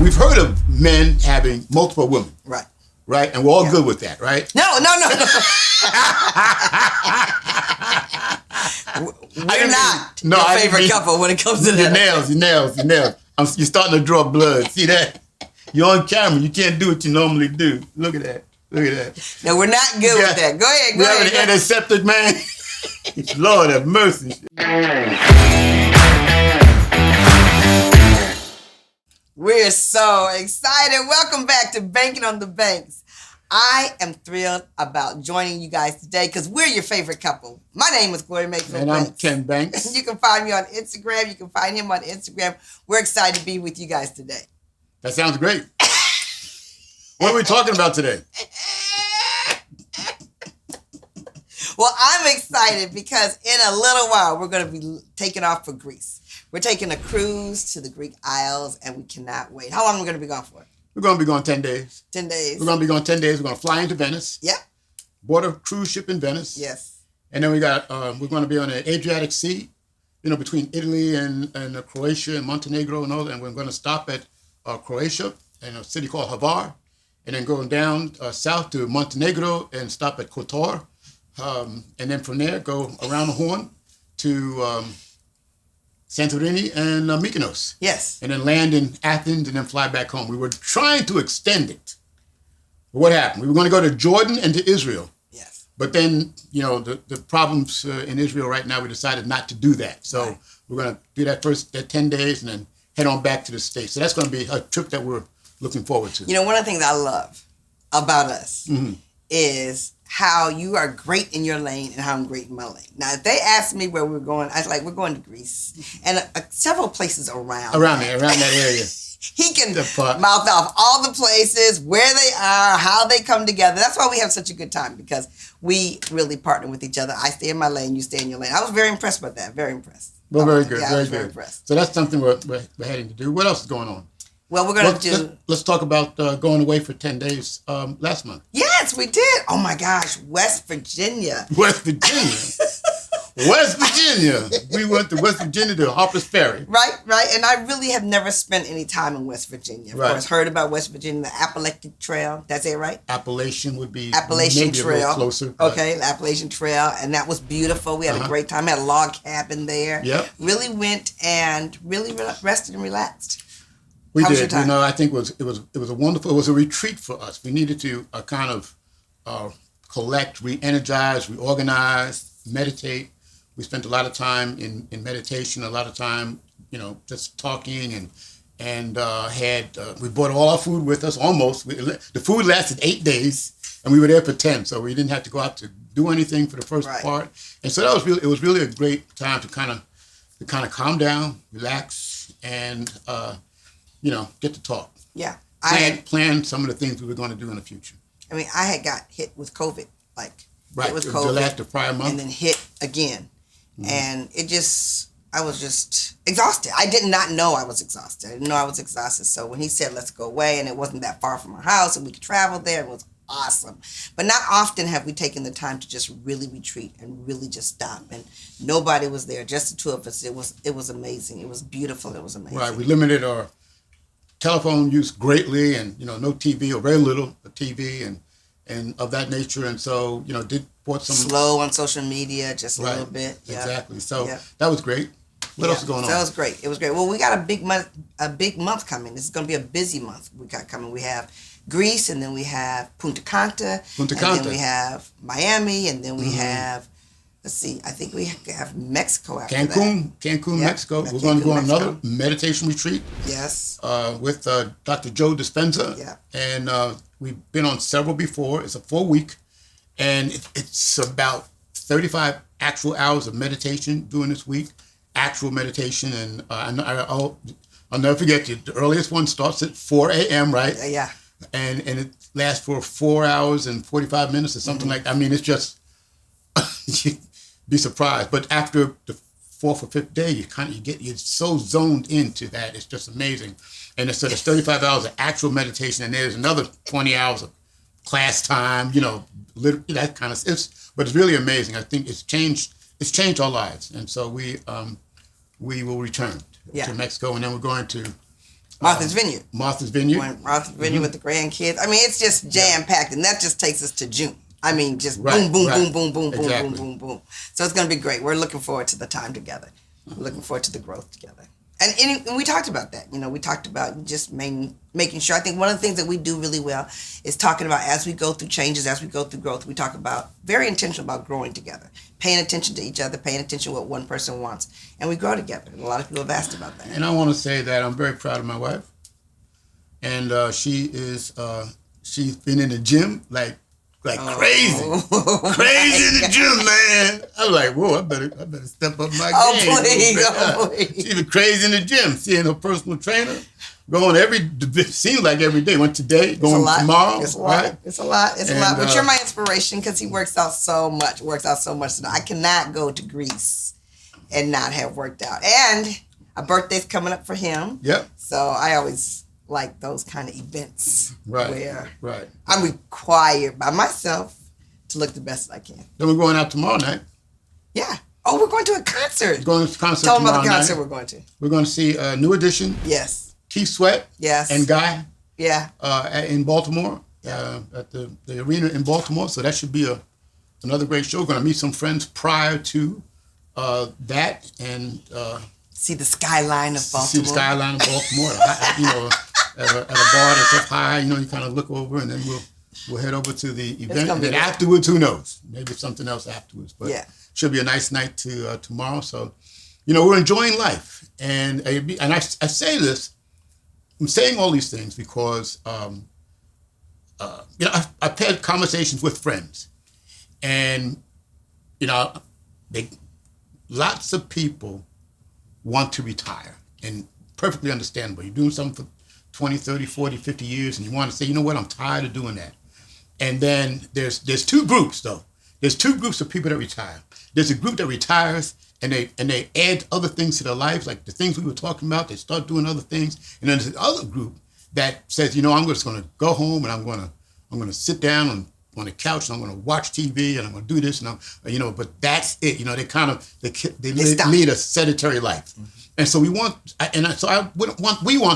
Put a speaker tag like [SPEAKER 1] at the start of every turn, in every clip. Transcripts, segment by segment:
[SPEAKER 1] we've heard of men having multiple women.
[SPEAKER 2] Right.
[SPEAKER 1] Right? And we're all good with that, right?
[SPEAKER 2] No. We're not your favorite couple when it comes to that.
[SPEAKER 1] Your nails. You're starting to draw blood. See that? You're on camera. You can't do what you normally do. Look at that.
[SPEAKER 2] No, we're not good with that. Go ahead.
[SPEAKER 1] You have an antiseptic, man? Lord have mercy.
[SPEAKER 2] We're so excited. Welcome back to Banking on the Banks. I am thrilled about joining you guys today because we're your favorite couple. My name is GLORIA Banks.
[SPEAKER 1] And I'm Ken Banks.
[SPEAKER 2] You can find me on Instagram. You can find him on Instagram. We're excited to be with you guys today.
[SPEAKER 1] That sounds great. What are we talking about today?
[SPEAKER 2] Well, I'm excited because in a little while, we're going to be taking off for Greece. We're taking a cruise to the Greek Isles, and we cannot wait. How long are we going to be gone for?
[SPEAKER 1] We're going to be gone 10 days.
[SPEAKER 2] 10 days.
[SPEAKER 1] We're going to be gone 10 days. We're going to fly into Venice.
[SPEAKER 2] Yep.
[SPEAKER 1] Board a cruise ship in Venice.
[SPEAKER 2] Yes.
[SPEAKER 1] And then we're going to be on the Adriatic Sea, between Italy and Croatia and Montenegro and all that. And we're going to stop at Croatia in a city called Hvar, and then going down south to Montenegro and stop at Kotor. And then from there, go around the Horn to Santorini and Mykonos.
[SPEAKER 2] Yes. And
[SPEAKER 1] then land in Athens and then fly back home. We were trying to extend it. But what happened? We were going to go to Jordan and to Israel.
[SPEAKER 2] Yes.
[SPEAKER 1] But then, the problems in Israel right now, we decided not to do that. So we're going to do that 10 days and then head on back to the States. So that's going to be a trip that we're looking forward to.
[SPEAKER 2] One of the things I love about us is how you are great in your lane and how I'm great in my lane. Now, if they asked me where we're going, I was like, we're going to Greece and several places around
[SPEAKER 1] that area.
[SPEAKER 2] He can mouth off all the places, where they are, how they come together. That's why we have such a good time, because we really partner with each other. I stay in my lane, you stay in your lane. I was very impressed with that. Very impressed.
[SPEAKER 1] Well, very good.
[SPEAKER 2] Yeah,
[SPEAKER 1] very
[SPEAKER 2] I was
[SPEAKER 1] good.
[SPEAKER 2] very impressed.
[SPEAKER 1] So that's something we're heading to do. What else is going on?
[SPEAKER 2] Well, we're going to do...
[SPEAKER 1] Let's talk about going away for 10 days last month.
[SPEAKER 2] Yes, we did. Oh, my gosh. West Virginia.
[SPEAKER 1] West Virginia. We went to West Virginia to Harper's Ferry.
[SPEAKER 2] Right. And I really have never spent any time in West Virginia. Of course, heard about West Virginia, the Appalachian Trail. That's it, right?
[SPEAKER 1] Appalachian would be
[SPEAKER 2] Appalachian
[SPEAKER 1] maybe
[SPEAKER 2] Trail.
[SPEAKER 1] A little closer.
[SPEAKER 2] Okay, the Appalachian Trail. And that was beautiful. We had a great time. We had a log cabin there.
[SPEAKER 1] Yep.
[SPEAKER 2] Really went and really rested and relaxed.
[SPEAKER 1] We
[SPEAKER 2] How
[SPEAKER 1] did.
[SPEAKER 2] Was your time?
[SPEAKER 1] I think it was a retreat for us. We needed to kind of collect, re-energize, reorganize, meditate. We spent a lot of time in meditation, a lot of time, just talking and we brought all our food with us almost. The food lasted 8 days and we were there for 10. So we didn't have to go out to do anything for the first part. And so it was really a great time to kind of calm down, relax, and, get to talk.
[SPEAKER 2] Yeah.
[SPEAKER 1] Plan some of the things we were going to do in the future.
[SPEAKER 2] I mean, I had got hit with COVID,
[SPEAKER 1] it was COVID the prior month.
[SPEAKER 2] And then hit again. Mm-hmm. And I was just exhausted. I did not know I was exhausted. I didn't know I was exhausted. So when he said, let's go away, and it wasn't that far from our house, and we could travel there, it was awesome. But not often have we taken the time to just really retreat and really just stop. And nobody was there, just the two of us. It was amazing. It was beautiful. It was amazing.
[SPEAKER 1] Right. We limited our telephone use greatly, and no TV or very little TV and of that nature, and so did bought some
[SPEAKER 2] slow on social media just a little bit. Yeah.
[SPEAKER 1] Exactly. So that was great. What else is going on?
[SPEAKER 2] That was great. It was great. Well, we got a big month coming. This is going to be a busy month. We got coming. We have Greece, and then we have Punta Cana, and then we have Miami, and then we have. Let's see. I think we have Mexico after that.
[SPEAKER 1] Cancun, Mexico. We're going to go on another meditation retreat.
[SPEAKER 2] Yes.
[SPEAKER 1] With Dr. Joe Dispenza.
[SPEAKER 2] Yeah.
[SPEAKER 1] And we've been on several before. It's a 4-week, and it's about 35 actual hours of meditation during this week. Actual meditation, and I'll never forget you. The earliest one starts at 4 a.m. Right?
[SPEAKER 2] Yeah.
[SPEAKER 1] And it lasts for 4 hours and 45 minutes or something like that. I mean, it's just. You'd be surprised, but after the 4th or 5th day, you're so zoned into that. It's just amazing. And so there's 35 hours of actual meditation, and there's another 20 hours of class time. That kind of. But it's really amazing. I think it's changed our lives, and so we will return to Mexico, and then we're going to
[SPEAKER 2] Martha's Vineyard.
[SPEAKER 1] Martha's Vineyard.
[SPEAKER 2] Martha's Vineyard with the grandkids. I mean, it's just jam-packed, and that just takes us to June. I mean, just boom, boom, boom, boom, boom, boom, boom, boom, boom. So it's going to be great. We're looking forward to the time together. We're looking forward to the growth together. And we talked about that. We talked about just making sure. I think one of the things that we do really well is talking about as we go through changes, as we go through growth, we talk about very intentional about growing together, paying attention to each other, paying attention to what one person wants, and we grow together. And a lot of people have asked about that.
[SPEAKER 1] And I want to say that I'm very proud of my wife, and she's been in the gym like crazy in the gym, man. I was like, whoa, I better step up my game.
[SPEAKER 2] Please.
[SPEAKER 1] She was crazy in the gym, seeing her personal trainer, going seems like every day. Went today, going tomorrow.
[SPEAKER 2] It's a lot.
[SPEAKER 1] Right?
[SPEAKER 2] It's a lot. But you're my inspiration because he works out so much. So I cannot go to Greece and not have worked out. And a birthday's coming up for him.
[SPEAKER 1] Yep.
[SPEAKER 2] So I always like those kind of events where I'm required by myself to look the best I can.
[SPEAKER 1] Then we're going out tomorrow night.
[SPEAKER 2] Yeah. Oh, we're going to a concert.
[SPEAKER 1] We're going to a concert
[SPEAKER 2] Tell them
[SPEAKER 1] tomorrow
[SPEAKER 2] about the concert
[SPEAKER 1] night.
[SPEAKER 2] we're going to.
[SPEAKER 1] We're going to see New Edition.
[SPEAKER 2] Yes.
[SPEAKER 1] Keith Sweat.
[SPEAKER 2] Yes.
[SPEAKER 1] And Guy.
[SPEAKER 2] Yeah.
[SPEAKER 1] In Baltimore. At the arena in Baltimore. So that should be another great show. We're going to meet some friends prior to that and
[SPEAKER 2] see the skyline of Baltimore.
[SPEAKER 1] See the skyline of Baltimore. At a bar that's up high, you kind of look over, and then we'll head over to the event. And then afterwards, who knows? Maybe something else afterwards. But should be a nice night tomorrow. So, we're enjoying life. And I say this, I'm saying all these things because, I've had conversations with friends, and lots of people want to retire, and perfectly understandable. You're doing something for 20, 30, 40, 50 years, and you want to say, you know what, I'm tired of doing that. And then there's two groups, though. There's two groups of people that retire. There's a group that retires, and they add other things to their lives, like the things we were talking about. They start doing other things. And then there's the other group that says, I'm just going to go home, and I'm going to sit down on the couch, and I'm going to watch TV, and I'm going to do this, and but that's it. They lead a sedentary life. Mm-hmm. And so we want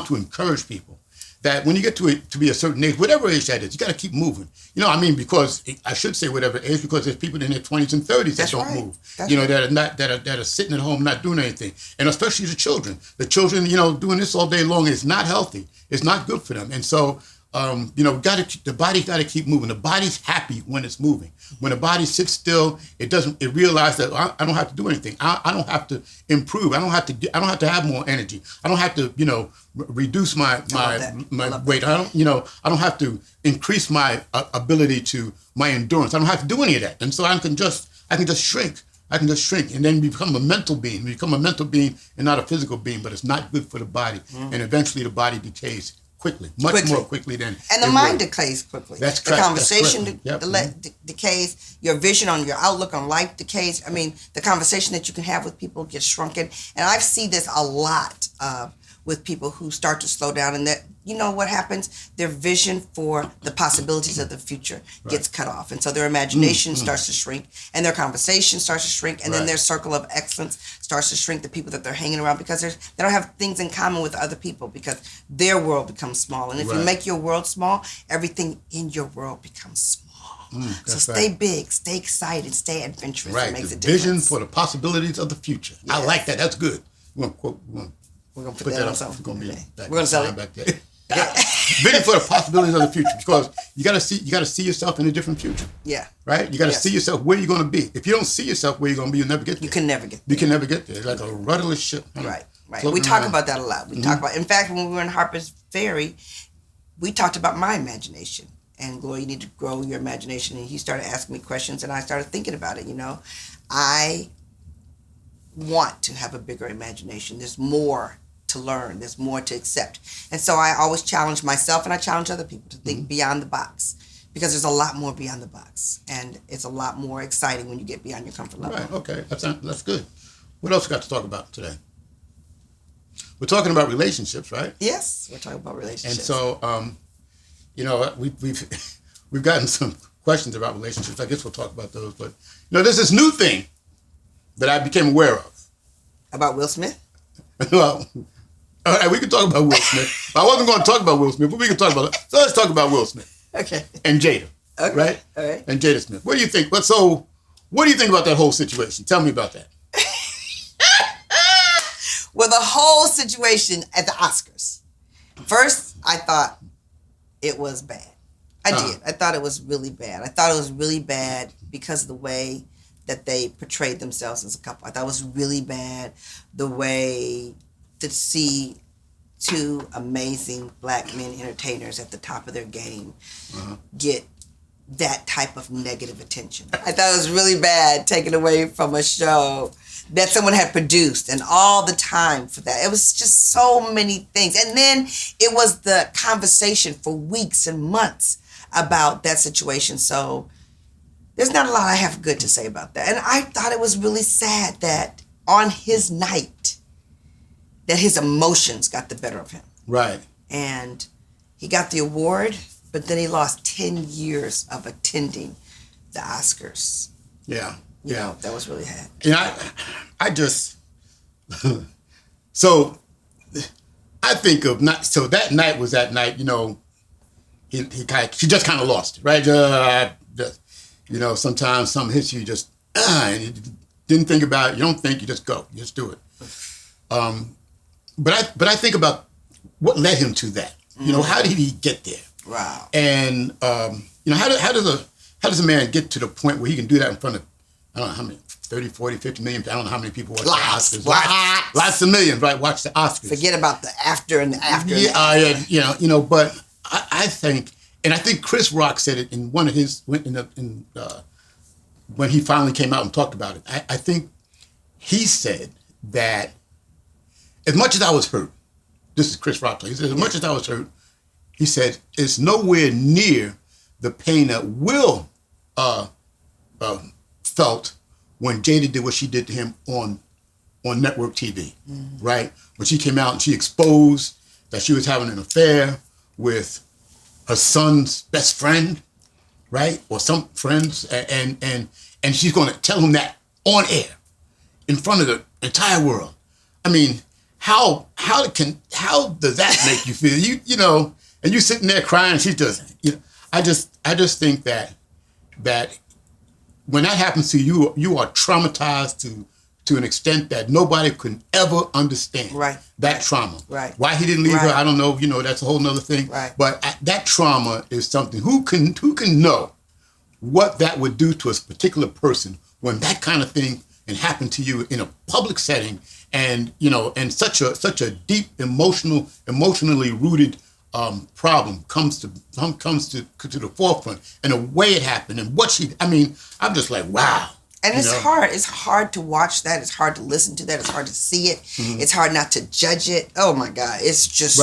[SPEAKER 1] to encourage people that when you get to be a certain age, whatever age that is, you got to keep moving. Because I should say whatever age, because there's people in their 20s and 30s that don't move. That are sitting at home not doing anything, and especially the children. The children, doing this all day long is not healthy. It's not good for them, and so. The body's got to keep moving. The body's happy when it's moving. When the body sits still, it realizes that I don't have to do anything. I don't have to improve. I don't have to have more energy. I don't have to, reduce my weight. I don't have to increase my ability to my endurance. I don't have to do any of that. And so I can just shrink. I can just shrink and then become a mental being. Become a mental being and not a physical being, but it's not good for the body. Mm-hmm. And eventually the body decays. Much more quickly than
[SPEAKER 2] and the mind decays quickly.
[SPEAKER 1] That's
[SPEAKER 2] the
[SPEAKER 1] correct.
[SPEAKER 2] conversation decays. Your vision on your outlook on life decays. I mean, the conversation that you can have with people gets shrunken. And I've seen this a lot with people who start to slow down, and that what happens? Their vision for the possibilities of the future gets cut off, and so their imagination starts to shrink, and their conversation starts to shrink, and then their circle of excellence starts to shrink. The people that they're hanging around, because they don't have things in common with other people, because their world becomes small. And if you make your world small, everything in your world becomes small. So stay big, stay excited, stay adventurous.
[SPEAKER 1] Right,
[SPEAKER 2] it makes
[SPEAKER 1] the
[SPEAKER 2] a difference.
[SPEAKER 1] vision for the possibilities of the future. Yes. I like that. That's good. We're gonna
[SPEAKER 2] put that on something.
[SPEAKER 1] We're
[SPEAKER 2] gonna sell it
[SPEAKER 1] back there. Vision for the possibilities of the future, because you gotta see yourself in a different future.
[SPEAKER 2] Yeah.
[SPEAKER 1] Right? You gotta see yourself where you're gonna be. If you don't see yourself where you're gonna be, you'll never get there.
[SPEAKER 2] You can never get there.
[SPEAKER 1] You can never get there. It's like a rudderless ship.
[SPEAKER 2] Right. We talk about that a lot. We talk about, in fact, when we were in Harper's Ferry, we talked about my imagination. And Gloria, you need to grow your imagination. And he started asking me questions, and I started thinking about it. I want to have a bigger imagination. There's more to learn. There's more to accept. And so I always challenge myself, and I challenge other people to think beyond the box, because there's a lot more beyond the box, and it's a lot more exciting when you get beyond your comfort level. Right.
[SPEAKER 1] Okay. That's good. What else we got to talk about today? We're talking about relationships, right?
[SPEAKER 2] Yes, we're talking about relationships.
[SPEAKER 1] And so, we've gotten some questions about relationships. I guess we'll talk about those. But there's this new thing that I became aware of.
[SPEAKER 2] About Will Smith?
[SPEAKER 1] Well, All right, we can talk about Will Smith. I wasn't going to talk about Will Smith, but we can talk about it. So let's talk about Will Smith.
[SPEAKER 2] Okay.
[SPEAKER 1] And Jada.
[SPEAKER 2] Okay.
[SPEAKER 1] Right?
[SPEAKER 2] All right.
[SPEAKER 1] And Jada Smith. What do you think? So, what do you think about that whole situation? Tell me about that.
[SPEAKER 2] Well, the whole situation at the Oscars. First, I thought it was bad. I did. I thought it was really bad. I thought it was really bad because of the way that they portrayed themselves as a couple. I thought it was really bad the way to see two amazing black men entertainers at the top of their game get that type of negative attention. I thought it was really bad taken away from a show that someone had produced and all the time for that. It was just so many things. And then it was the conversation for weeks and months about that situation. So there's not a lot I have good to say about that. And I thought it was really sad that on his night, that his emotions got the better of him.
[SPEAKER 1] Right.
[SPEAKER 2] And he got the award, but then he lost 10 years of attending the Oscars.
[SPEAKER 1] Yeah.
[SPEAKER 2] You know, that was really sad.
[SPEAKER 1] And I just, so I think of so that night was that night, you know, he just kind of lost it, right? Just, you know, sometimes something hits you just, and you didn't think about it. You don't think, you just go, you just do it. But I think about what led him to that. You know, how did he get there?
[SPEAKER 2] Wow.
[SPEAKER 1] And, you know, how does a man get to the point where he can do that in front of, I don't know how many, 30, 40, 50 million, I don't know how many people watch the Oscars. Lots of millions, right, watch the Oscars.
[SPEAKER 2] Forget about the after and the after.
[SPEAKER 1] Yeah, you know, but I think, and I think Chris Rock said it in one of his, when he finally came out and talked about it. I think he said that as much as I was hurt, this is Chris Rock, he said, as much as I was hurt, he said, it's nowhere near the pain that Will felt when Jada did what she did to him on network TV, right? When she came out and she exposed that she was having an affair with her son's best friend, right? Or some friends, and she's going to tell him that on air in front of the entire world. I mean, how does that make you feel? You know, and you sitting there crying, she's just, you know, I just think that when that happens to you, you are traumatized to an extent that nobody can ever understand.
[SPEAKER 2] Right.
[SPEAKER 1] That trauma.
[SPEAKER 2] Right.
[SPEAKER 1] Why he didn't leave her, I don't know. You know, that's a whole nother thing.
[SPEAKER 2] Right.
[SPEAKER 1] But that trauma is something. Who can know what that would do to a particular person when that kind of thing can happen to you in a public setting, and you know, and such a deep emotionally rooted problem comes to the forefront, and the way it happened and what she, I mean, I'm just like, wow.
[SPEAKER 2] And it's hard. It's hard to watch that. It's hard to listen to that. It's hard to see it. Mm-hmm. It's hard not to judge it. Oh my God. It's just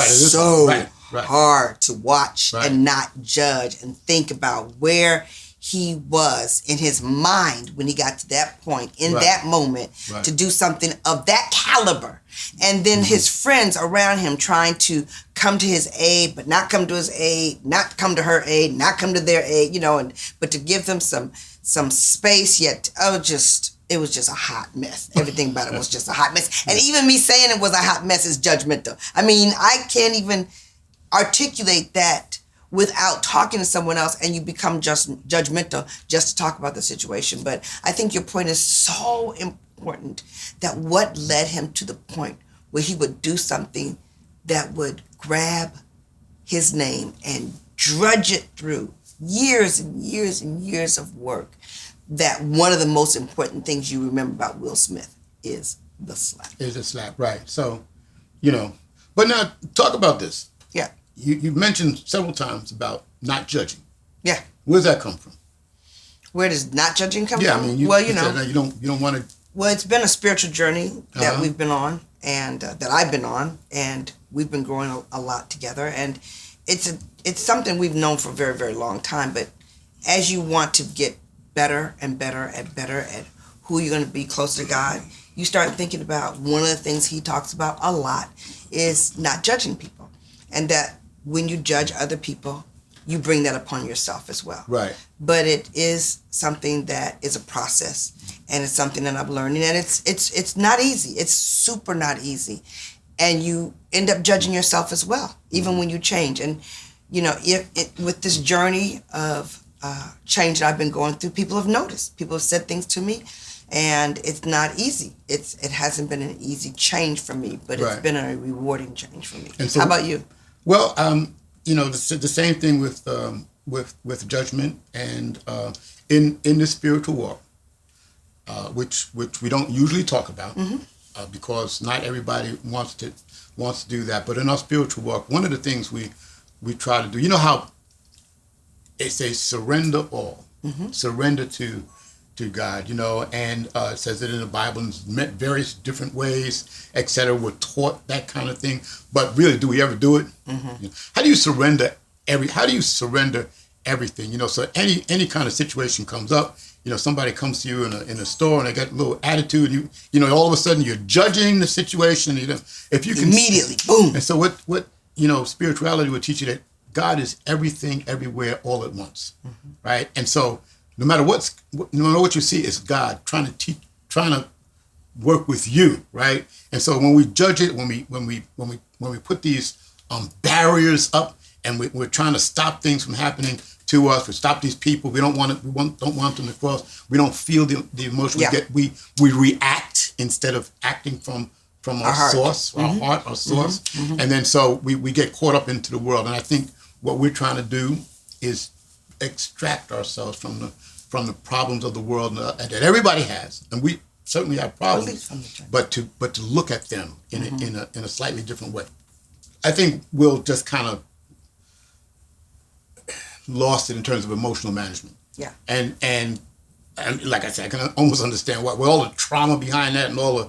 [SPEAKER 2] hard to watch and not judge and think about where he was in his mind when he got to that point, in that moment, to do something of that caliber. And then his friends around him trying to come to his aid, but not come to his aid, not come to her aid, not come to their aid, you know, but to give them some space, yet it was just a hot mess. Everything about it was just a hot mess. And even me saying it was a hot mess is judgmental. I mean, I can't even articulate that without talking to someone else, and you become just judgmental just to talk about the situation. But I think your point is so important, that what led him to the point where he would do something that would grab his name and drudge it through years and years and years of work, that one of the most important things you remember about Will Smith is the slap.
[SPEAKER 1] Is the slap, right. So, you know, but now talk about this.
[SPEAKER 2] Yeah.
[SPEAKER 1] You mentioned several times about not judging.
[SPEAKER 2] Yeah.
[SPEAKER 1] Where does that come from?
[SPEAKER 2] Where does not judging come from?
[SPEAKER 1] Yeah, I mean, you said you don't want to.
[SPEAKER 2] Well, it's been a spiritual journey that we've been on, and that I've been on, and we've been growing a lot together, and it's something we've known for a very, very long time. But as you want to get better and better and better at who you're going to be closer to God, you start thinking about one of the things he talks about a lot is not judging people, and that when you judge other people, you bring that upon yourself as well.
[SPEAKER 1] Right.
[SPEAKER 2] But it is something that is a process, and it's something that I'm learning, and it's not easy. It's super not easy. and you end up judging yourself as well, even when you change. And with this journey of change that I've been going through, people have noticed. People have said things to me, and it's not easy. It hasn't been an easy change for me, but it's been a rewarding change for me. And so, how about you?
[SPEAKER 1] Well, the same thing with judgment and in the spiritual walk, which we don't usually talk about, because not everybody wants to do that. But in our spiritual walk, one of the things we try to do, you know how it says surrender all, surrender to God, and it says it in the Bible in various different ways, etc. We're taught that kind of thing, but really, do we ever do it? How do you surrender everything? So any kind of situation comes up, somebody comes to you in a store and they got a little attitude, all of a sudden you're judging the situation, if you can
[SPEAKER 2] immediately, boom.
[SPEAKER 1] And so what spirituality would teach you that God is everything, everywhere, all at once, right? And so no matter what you see, it's God trying to work with you, right? And so when we judge it, when we put these barriers up, and we're trying to stop things from happening to us, we stop these people. We don't want them to cross. We don't feel the emotion. We react instead of acting from our source, our heart, our source, and then so we get caught up into the world. And I think what we're trying to do is extract ourselves from the problems of the world that everybody has, and we certainly have problems, but to look at them in a slightly different way. I think we'll just kind of lost it in terms of emotional management. Yeah. And like I said, I can almost understand why, with all the trauma behind that and all the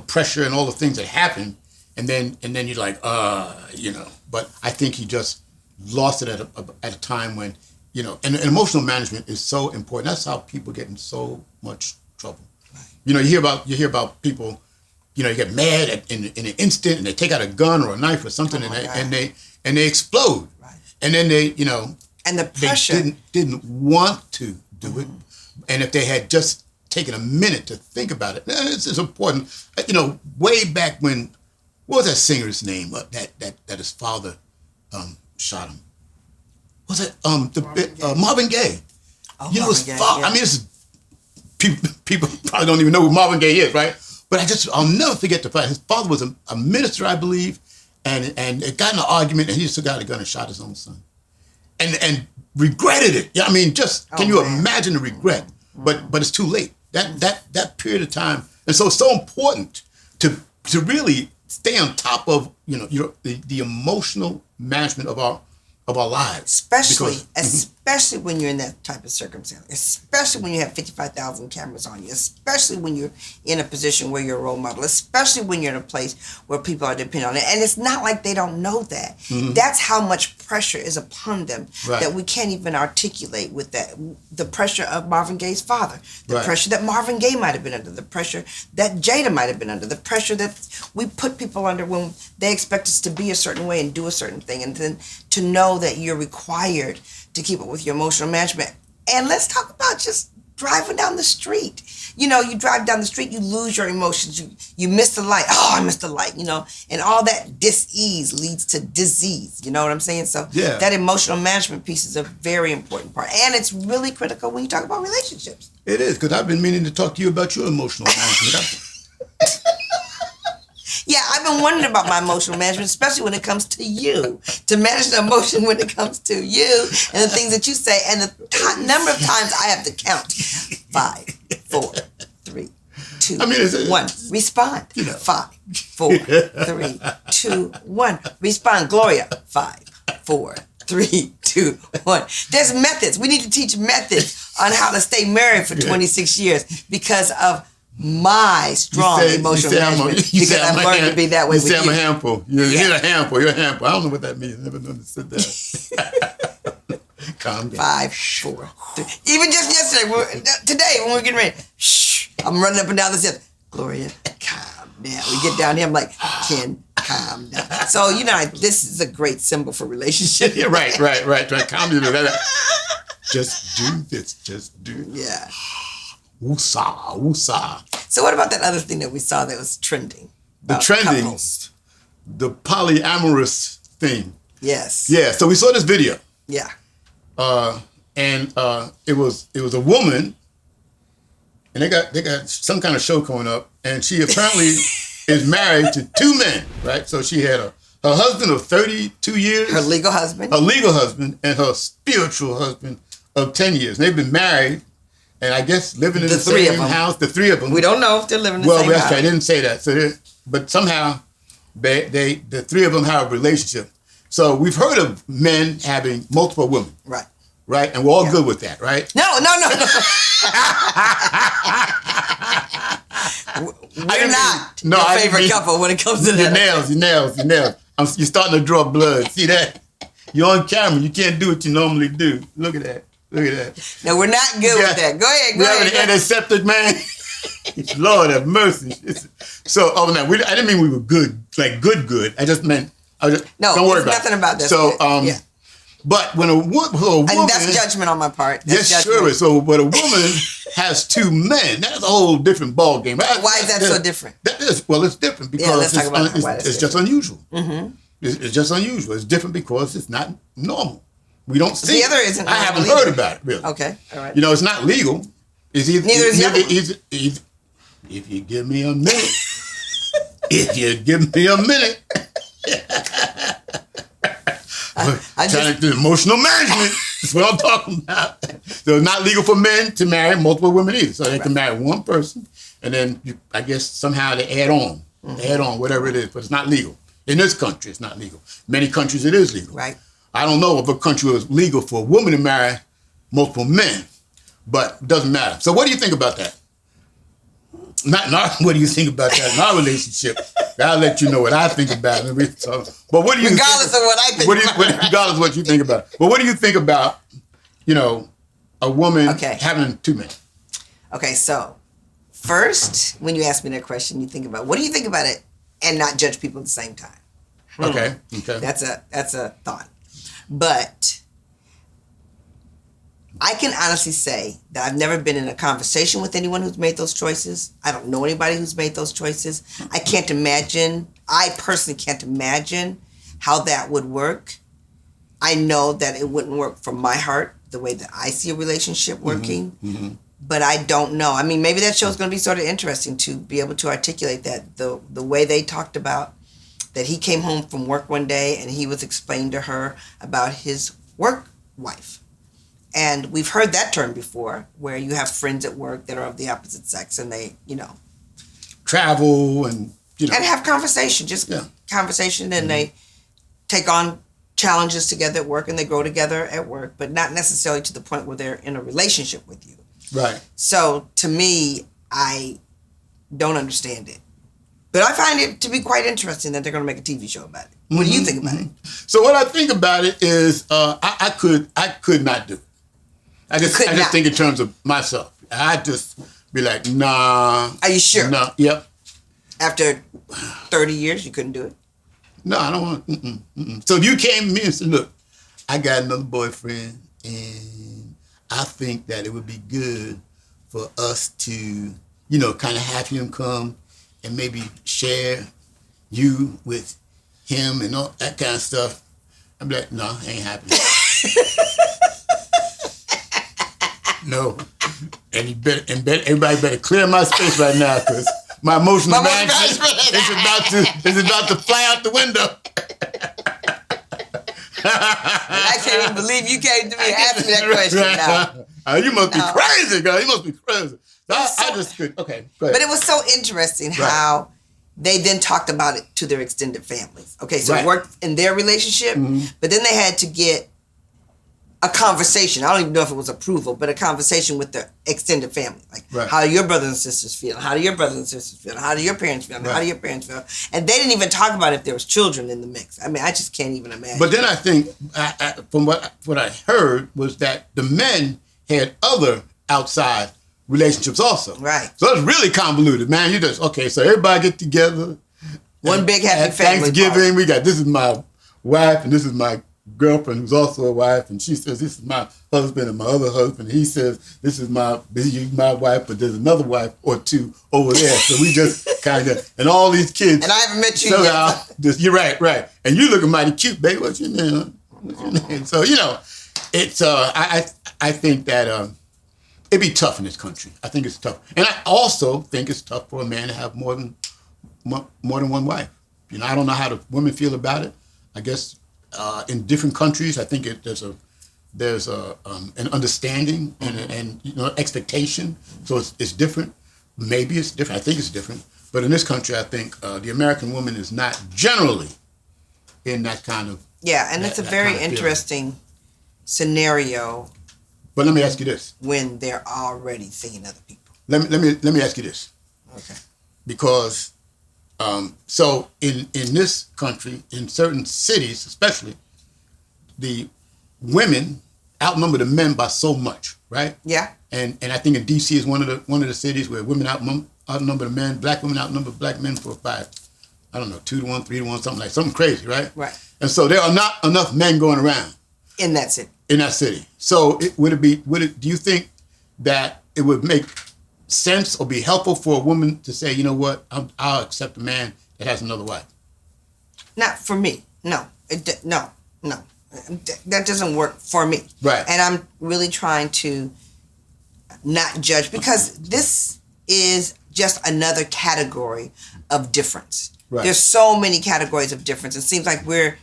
[SPEAKER 1] pressure and all the things that happen, and then you're like, but I think he just lost it at a time when, and emotional management is so important. That's how people get in so much trouble. Right. You hear about people, you get mad in an instant, and they take out a gun or a knife or something, and they explode. Right. And then they,
[SPEAKER 2] and the pressure,
[SPEAKER 1] they didn't want to do it. And if they had just taken a minute to think about it, it's important. Way back when, what was that singer's name that his father shot him? Was it Marvin Gaye? Oh, his father. Yeah. I mean, people probably don't even know who Marvin Gaye is, right? But I'll never forget the fact his father was a minister, I believe, and it got in an argument, and he just took out a gun and shot his own son, and regretted it. Yeah, I mean, can you imagine the regret? But it's too late. That period of time, and so it's so important to really stay on top of the emotional management of our lives,
[SPEAKER 2] especially when you're in that type of circumstance, especially when you have 55,000 cameras on you, especially when you're in a position where you're a role model, especially when you're in a place where people are depending on it. And it's not like they don't know that. That's how much pressure is upon them that we can't even articulate with that. The pressure of Marvin Gaye's father, the pressure that Marvin Gaye might have been under, the pressure that Jada might have been under, the pressure that we put people under when they expect us to be a certain way and do a certain thing, and then to know that you're required to keep up with your emotional management. And let's talk about just driving down the street. You drive down the street, you lose your emotions. You miss the light. Oh, I missed the light, and all that dis-ease leads to disease. You know what I'm saying? So that emotional management piece is a very important part. And it's really critical when you talk about relationships.
[SPEAKER 1] It is, because I've been meaning to talk to you about your emotional management.
[SPEAKER 2] Yeah, I've been wondering about my emotional management, especially when it comes to you. To manage the emotion when it comes to you and the things that you say, and the number of times I have to count. 5, 4, 3, 2, 1. Respond. 5, 4, 3, 2, 1. Respond. Gloria. 5, 4, 3, 2, 1. There's methods. We need to teach methods on how to stay married for 26 years because of my strong emotional management, because I've learned to be that way with you.
[SPEAKER 1] I'm a handful. You're a handful. You're a handful. I don't know what that means. I never understood that. Calm down. 5, 4, 3. Even just yesterday, today when we're getting ready, I'm running up and down the steps. Gloria, calm down. We get down here, I'm like, Ken, calm down. So, this is a great symbol for relationship. Yeah, right. Calm down. Just do this. Just do it.
[SPEAKER 2] Yeah.
[SPEAKER 1] Woosah.
[SPEAKER 2] So what about that other thing that we saw that was trending?
[SPEAKER 1] The trending.
[SPEAKER 2] Couples?
[SPEAKER 1] the polyamorous thing.
[SPEAKER 2] Yes.
[SPEAKER 1] Yeah. So we saw this video.
[SPEAKER 2] Yeah.
[SPEAKER 1] And it was a woman, and they got some kind of show coming up, and she apparently is married to 2 men, right? So she had her husband of 32 years,
[SPEAKER 2] Her legal husband.
[SPEAKER 1] and her spiritual husband of 10 years. And they've been married, and I guess living in the
[SPEAKER 2] three of
[SPEAKER 1] same
[SPEAKER 2] them.
[SPEAKER 1] house. The 3 of them.
[SPEAKER 2] We don't know if they're living in the
[SPEAKER 1] Well,
[SPEAKER 2] same
[SPEAKER 1] that's
[SPEAKER 2] house.
[SPEAKER 1] right. I didn't say that. So, but somehow, the 3 of them have a relationship. So we've heard of men having multiple women.
[SPEAKER 2] Right.
[SPEAKER 1] Right? And we're all good with that, right?
[SPEAKER 2] No. We're not your favorite couple when it comes to
[SPEAKER 1] your
[SPEAKER 2] that.
[SPEAKER 1] nails. You're starting to draw blood. See that? You're on camera. You can't do what you normally do. Look at that.
[SPEAKER 2] No, we're not good with that. Go ahead.
[SPEAKER 1] We have an antiseptic, man. Lord have mercy. So, no, I didn't mean we were good, like good. I just meant, don't worry about
[SPEAKER 2] nothing about that.
[SPEAKER 1] So,
[SPEAKER 2] yeah.
[SPEAKER 1] But when a woman,
[SPEAKER 2] and that's judgment on my part. That's
[SPEAKER 1] yes,
[SPEAKER 2] judgment.
[SPEAKER 1] sure. So, but a woman has 2 men. That's a whole different ball game.
[SPEAKER 2] Why is that so different?
[SPEAKER 1] It's different because
[SPEAKER 2] let's talk about why
[SPEAKER 1] it's just unusual. Mm-hmm. It's just unusual. It's different because it's not normal. We don't see.
[SPEAKER 2] The other isn't.
[SPEAKER 1] I haven't
[SPEAKER 2] legal.
[SPEAKER 1] heard about it really.
[SPEAKER 2] Okay, all right.
[SPEAKER 1] It's not legal. Neither
[SPEAKER 2] is the other one.
[SPEAKER 1] If you give me a minute. If you give me a minute. Trying to do emotional management. That's what I'm talking about. So it's not legal for men to marry multiple women either. So they can marry one person, and then I guess somehow they add on. Add on, whatever it is. But it's not legal. In this country, it's not legal. Many countries, it is legal.
[SPEAKER 2] Right.
[SPEAKER 1] I don't know if a country was legal for a woman to marry multiple men, but it doesn't matter. So what do you think about that? What do you think about that in our relationship? I'll let you know what I think about it. But what do you
[SPEAKER 2] regardless of what I think
[SPEAKER 1] regardless of what you think about it. But what do you think about, a woman having 2 men?
[SPEAKER 2] Okay, so first, when you ask me that question, you think about, what do you think about it and not judge people at the same time?
[SPEAKER 1] Okay.
[SPEAKER 2] That's a thought. But I can honestly say that I've never been in a conversation with anyone who's made those choices. I don't know anybody who's made those choices. I personally can't imagine how that would work. I know that it wouldn't work from my heart, the way that I see a relationship working. Mm-hmm. But I don't know. I mean, maybe that show's going to be sort of interesting to be able to articulate that. The way they talked about that he came home from work one day and he was explaining to her about his work wife. And we've heard that term before, where you have friends at work that are of the opposite sex and they,
[SPEAKER 1] travel and,
[SPEAKER 2] and have conversation, conversation, and they take on challenges together at work and they grow together at work, but not necessarily to the point where they're in a relationship with you.
[SPEAKER 1] Right.
[SPEAKER 2] So to me, I don't understand it. But I find it to be quite interesting that they're going to make a TV show about it. What do you think about it?
[SPEAKER 1] So what I think about it is I could not do it. I just think in terms of myself. I just be like, nah.
[SPEAKER 2] Are you sure?
[SPEAKER 1] No. Yep.
[SPEAKER 2] After 30 years, you couldn't do it?
[SPEAKER 1] No, I don't want. So if you came to me and said, look, I got another boyfriend, and I think that it would be good for us to, kind of have him come and maybe share you with him and all that kind of stuff. I'm like, no, ain't happening. No. And everybody better clear my space right now because my emotional management is about to fly out the window.
[SPEAKER 2] I can't even believe you came to me and asked me that question now.
[SPEAKER 1] You must be crazy, girl. You must be crazy. I just could. Okay, go ahead.
[SPEAKER 2] But it was so interesting how they then talked about it to their extended families. Okay, so it worked in their relationship, but then they had to get a conversation. I don't even know if it was approval, but a conversation with their extended family. Like, how do your brothers and sisters feel? How do your brothers and sisters feel? How do your parents feel? How do your parents feel? And they didn't even talk about if there was children in the mix. I mean, I just can't even imagine.
[SPEAKER 1] But then I think, from what I heard, was that the men had other outside relationships also.
[SPEAKER 2] Right.
[SPEAKER 1] So it's really convoluted, man. You just, so everybody get together.
[SPEAKER 2] One big happy family
[SPEAKER 1] Thanksgiving,
[SPEAKER 2] party.
[SPEAKER 1] we got, this is my wife and this is my girlfriend who's also a wife, and she says, "This is my husband," and my other husband, he says, "This is my wife," but there's another wife or two over there. So we just kind of, and all these kids.
[SPEAKER 2] And I haven't met you
[SPEAKER 1] yet. You're right. And you looking mighty cute, baby. What's your name? What's your name? So, it's, I think that it'd be tough in this country. I think it's tough. And I also think it's tough for a man to have more than one wife. I don't know how the women feel about it. I guess in different countries, I think there's an understanding and expectation. So it's different. Maybe it's different. I think it's different. But in this country, I think the American woman is not generally in that kind of.
[SPEAKER 2] Yeah, and it's a very interesting scenario.
[SPEAKER 1] But let me ask you this:
[SPEAKER 2] when they're already seeing other people.
[SPEAKER 1] Let me ask you this.
[SPEAKER 2] Okay.
[SPEAKER 1] Because so in this country, in certain cities especially, the women outnumber the men by so much, right?
[SPEAKER 2] Yeah.
[SPEAKER 1] And I think in DC is one of the cities where women outnumber the men. Black women outnumber black men for 2 to 1, 3 to 1, something crazy, right?
[SPEAKER 2] Right.
[SPEAKER 1] And so there are not enough men going around
[SPEAKER 2] in that city.
[SPEAKER 1] So do you think that it would make sense or be helpful for a woman to say, you know what, I'll accept a man that has another wife?
[SPEAKER 2] Not for me. No. No. That doesn't work for me.
[SPEAKER 1] Right.
[SPEAKER 2] And I'm really trying to not judge, because this is just another category of difference.
[SPEAKER 1] Right.
[SPEAKER 2] There's so many categories of difference. It seems like we're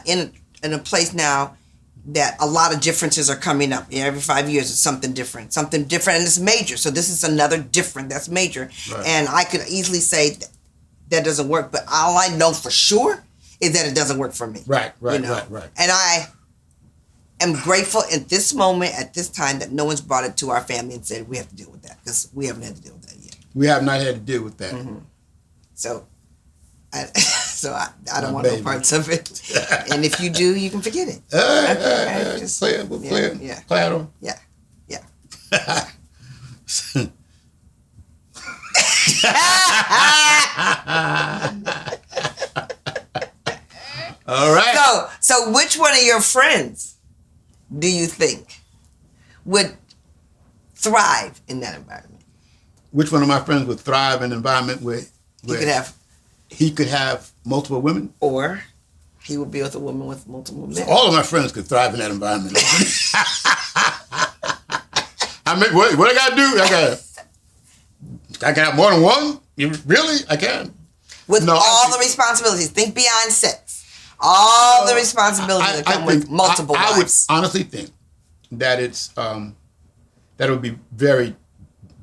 [SPEAKER 2] in a place now that a lot of differences are coming up. Every 5 years it's something different, and it's major. So this is another different that's major.
[SPEAKER 1] Right.
[SPEAKER 2] And I could easily say that doesn't work, but all I know for sure is that it doesn't work for me.
[SPEAKER 1] Right.
[SPEAKER 2] And I am grateful at this moment, at this time, that no one's brought it to our family and said we have to deal with that, because we haven't had to deal with that yet.
[SPEAKER 1] We have not had to deal with that.
[SPEAKER 2] Mm-hmm. So I don't want no parts of it. And if you do, you can forget it.
[SPEAKER 1] Just play it. We'll play it.
[SPEAKER 2] Yeah.
[SPEAKER 1] Play it on.
[SPEAKER 2] Yeah.
[SPEAKER 1] All right.
[SPEAKER 2] So which one of your friends do you think would thrive in that environment?
[SPEAKER 1] Which one of my friends would thrive in an environment where he could have multiple women?
[SPEAKER 2] Or he would be with a woman with multiple men?
[SPEAKER 1] So all of my friends could thrive in that environment. What I gotta do? I can have more than one? Really? I can.
[SPEAKER 2] With all the responsibilities. Think beyond sex. All the responsibilities that come with multiple wives.
[SPEAKER 1] I would honestly think that that it would be very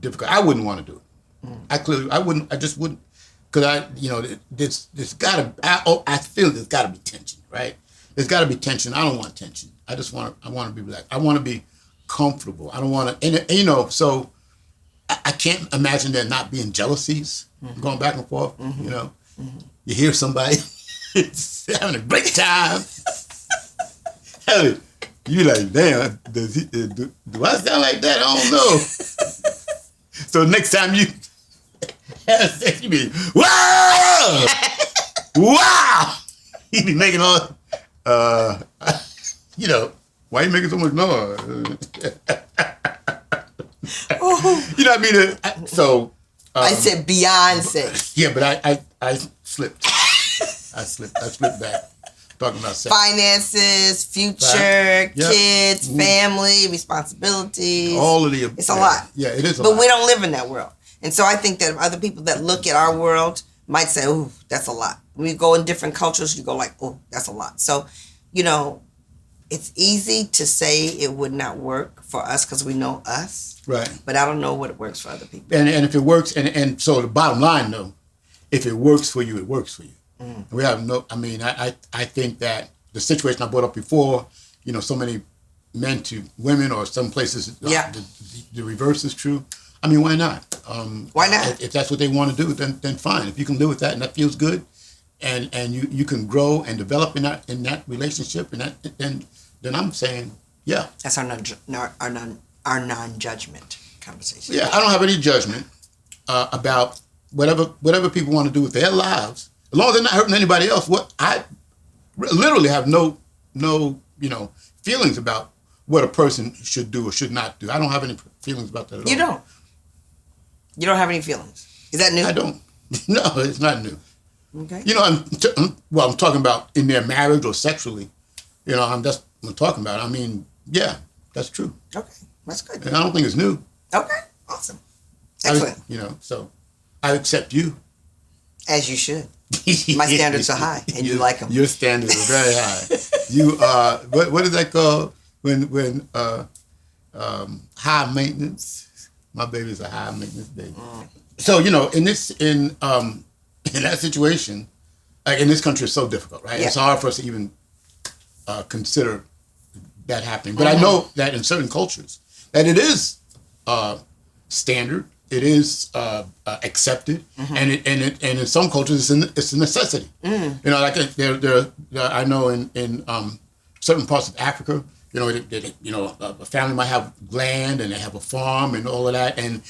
[SPEAKER 1] difficult. I wouldn't want to do it. I just wouldn't, because I feel there's gotta be tension, right? There's gotta be tension. I don't want tension. I want to be black. I want to be comfortable. I don't want to, and so I can't imagine there not being jealousies going back and forth. Mm-hmm. You hear somebody having a great time. You like, damn, do I sound like that? I don't know. So next time you have sex, you be, wow! Wow! You be making all, why you making so much noise? You know what I mean? So.
[SPEAKER 2] I said beyond sex.
[SPEAKER 1] Yeah, but I slipped. I slipped back. Talking about sex.
[SPEAKER 2] Finances, future, kids, family, responsibilities.
[SPEAKER 1] All of the.
[SPEAKER 2] It's a lot.
[SPEAKER 1] Yeah, it is a lot.
[SPEAKER 2] But we don't live in that world. And so I think that other people that look at our world might say, "Ooh, that's a lot." When you go in different cultures, you go like, "Oh, that's a lot." So, it's easy to say it would not work for us because we know us.
[SPEAKER 1] Right.
[SPEAKER 2] But I don't know what it works for other people.
[SPEAKER 1] And if it works, and so the bottom line though, if it works for you, it works for you. Mm. We have I think that the situation I brought up before, so many men to women, or some places, the reverse is true. I mean, why not?
[SPEAKER 2] Why not?
[SPEAKER 1] If that's what they want to do, then fine. If you can live with that and that feels good, and you can grow and develop in that relationship, and that then I'm saying, yeah.
[SPEAKER 2] That's our non-judgment conversation.
[SPEAKER 1] Yeah, I don't have any judgment about whatever people want to do with their lives, as long as they're not hurting anybody else. What I literally have no no, feelings about what a person should do or should not do. I don't have any feelings about that at all.
[SPEAKER 2] You don't. You don't have any feelings. Is that new?
[SPEAKER 1] I don't. No, it's not new.
[SPEAKER 2] Okay.
[SPEAKER 1] I'm talking about in their marriage or sexually. I'm talking about. I mean, yeah, that's true.
[SPEAKER 2] Okay, that's good.
[SPEAKER 1] And I don't think it's new.
[SPEAKER 2] Okay, awesome. Excellent.
[SPEAKER 1] So I accept you.
[SPEAKER 2] As you should. My standards are high, and you like them.
[SPEAKER 1] Your standards are very high. You what is that called? When high maintenance. My baby's a high maintenance baby. So in that situation, like in this country, it's so difficult, right?
[SPEAKER 2] Yeah.
[SPEAKER 1] It's hard for us to even consider that happening. But I know that in certain cultures, that it is standard. It is accepted, and in some cultures it's a necessity. Like I know in certain parts of Africa, a family might have land and they have a farm and all of that, and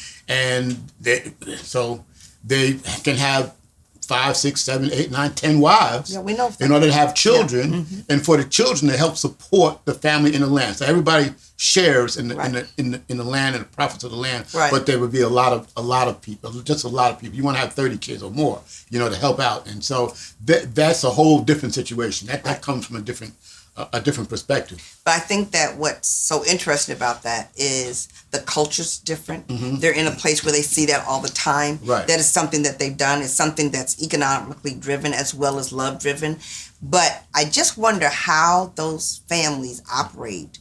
[SPEAKER 1] they can have 5, 6, 7, 8, 9, 10 wives.
[SPEAKER 2] Yeah, we know
[SPEAKER 1] in order to have children, and for the children to help support the family in the land. So everybody shares in the land and the profits of the land.
[SPEAKER 2] Right.
[SPEAKER 1] But there would be a lot of people, just a lot of people. You want to have 30 kids or more, to help out, and so that's a whole different situation. That comes from a different perspective.
[SPEAKER 2] But I think that what's so interesting about that is the culture's different. They're in a place where they see that all the time.
[SPEAKER 1] Right.
[SPEAKER 2] That is something that they've done. It's something that's economically driven as well as love driven. But I just wonder how those families operate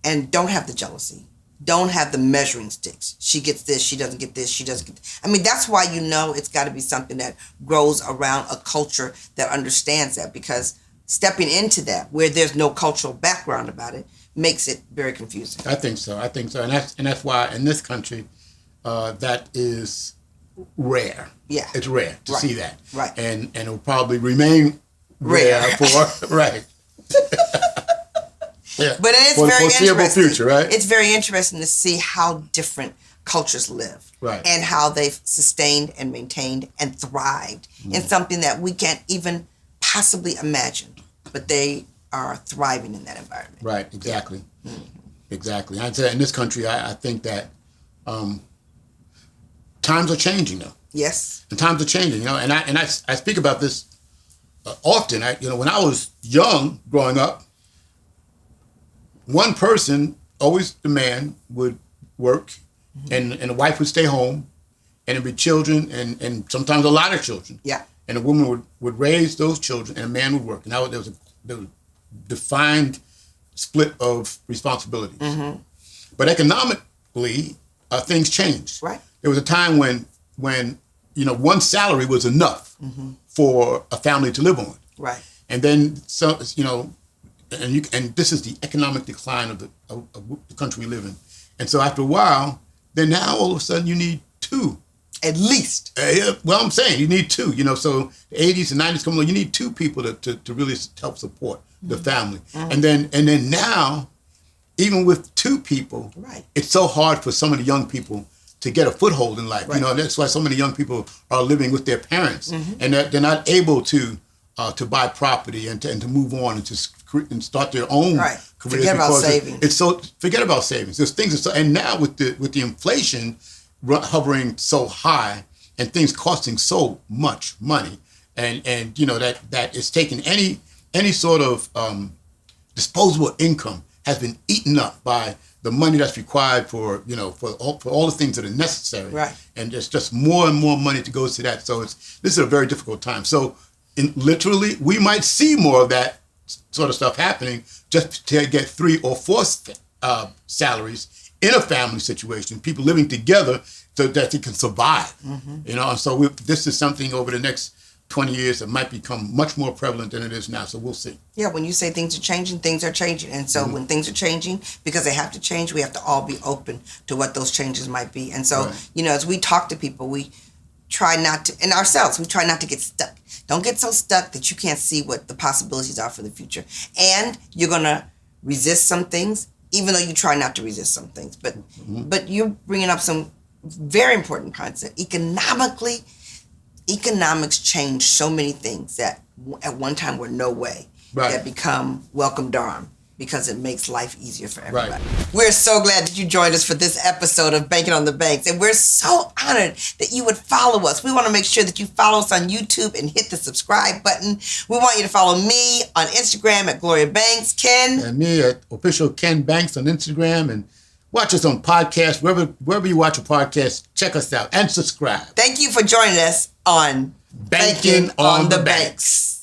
[SPEAKER 2] and don't have the jealousy, don't have the measuring sticks. She gets this, she doesn't get this, she doesn't get this. I mean, that's why it's got to be something that grows around a culture that understands that, because stepping into that where there's no cultural background about it makes it very confusing.
[SPEAKER 1] I think so, and that's why in this country, that is rare.
[SPEAKER 2] Yeah,
[SPEAKER 1] it's rare to see that.
[SPEAKER 2] Right,
[SPEAKER 1] and it will probably remain rare for right. Yeah.
[SPEAKER 2] But it is
[SPEAKER 1] for
[SPEAKER 2] very
[SPEAKER 1] the foreseeable
[SPEAKER 2] interesting.
[SPEAKER 1] Future, right?
[SPEAKER 2] It's very interesting to see how different cultures live,
[SPEAKER 1] right,
[SPEAKER 2] and how they've sustained and maintained and thrived in something that we can't even possibly imagine, but they are thriving in that environment.
[SPEAKER 1] Right, exactly. Exactly. I'd say in this country, I think that times are changing, though.
[SPEAKER 2] Yes.
[SPEAKER 1] And times are changing, and I speak about this often. When I was young, growing up, one person, always the man, would work, and the wife would stay home, and there'd be children, and sometimes a lot of children.
[SPEAKER 2] Yeah.
[SPEAKER 1] And a woman would raise those children, and a man would work. And there was a defined split of responsibilities. But economically, things changed.
[SPEAKER 2] Right.
[SPEAKER 1] There was a time when one salary was enough for a family to live on.
[SPEAKER 2] Right.
[SPEAKER 1] And then and this is the economic decline of the country we live in. And so after a while, then now all of a sudden you need two.
[SPEAKER 2] At least.
[SPEAKER 1] Well, I'm saying you need two. So the 80s and 90s come along, you need two people to really help support the family. And then now, even with two people,
[SPEAKER 2] right,
[SPEAKER 1] it's so hard for some of the young people to get a foothold in life.
[SPEAKER 2] Right.
[SPEAKER 1] That's why so many young people are living with their parents, and they're not able to buy property and to move on and start their own careers.
[SPEAKER 2] Forget about savings.
[SPEAKER 1] Forget about savings. There's things and now with the inflation hovering so high and things costing so much money, and that it's taking any sort of disposable income has been eaten up by the money that's required for all the things that are necessary.
[SPEAKER 2] Right.
[SPEAKER 1] And there's just more and more money to go to that. So this is a very difficult time. So literally, we might see more of that sort of stuff happening just to get 3 or 4 salaries in a family situation, people living together so that they can survive. And so this is something over the next 20 years that might become much more prevalent than it is now. So we'll see.
[SPEAKER 2] Yeah, when you say things are changing, things are changing. And so when things are changing, because they have to change, we have to all be open to what those changes might be. And so, as we talk to people, we try not to, and ourselves, we try not to get stuck. Don't get so stuck that you can't see what the possibilities are for the future. And you're going to resist some things, even though you try not to resist some things. But you're bringing up some very important concepts. Economics changed so many things that at one time were no way. that become welcome Dharm, because it makes life easier for everybody.
[SPEAKER 1] Right.
[SPEAKER 2] We're so glad that you joined us for this episode of Banking on the Banks, and we're so honored that you would follow us. We want to make sure that you follow us on YouTube and hit the subscribe button. We want you to follow me on Instagram at Gloria Banks, Ken.
[SPEAKER 1] And me at Official Ken Banks on Instagram, and watch us on podcasts. Wherever you watch a podcast, check us out and subscribe.
[SPEAKER 2] Thank you for joining us on
[SPEAKER 1] Banking on the Banks.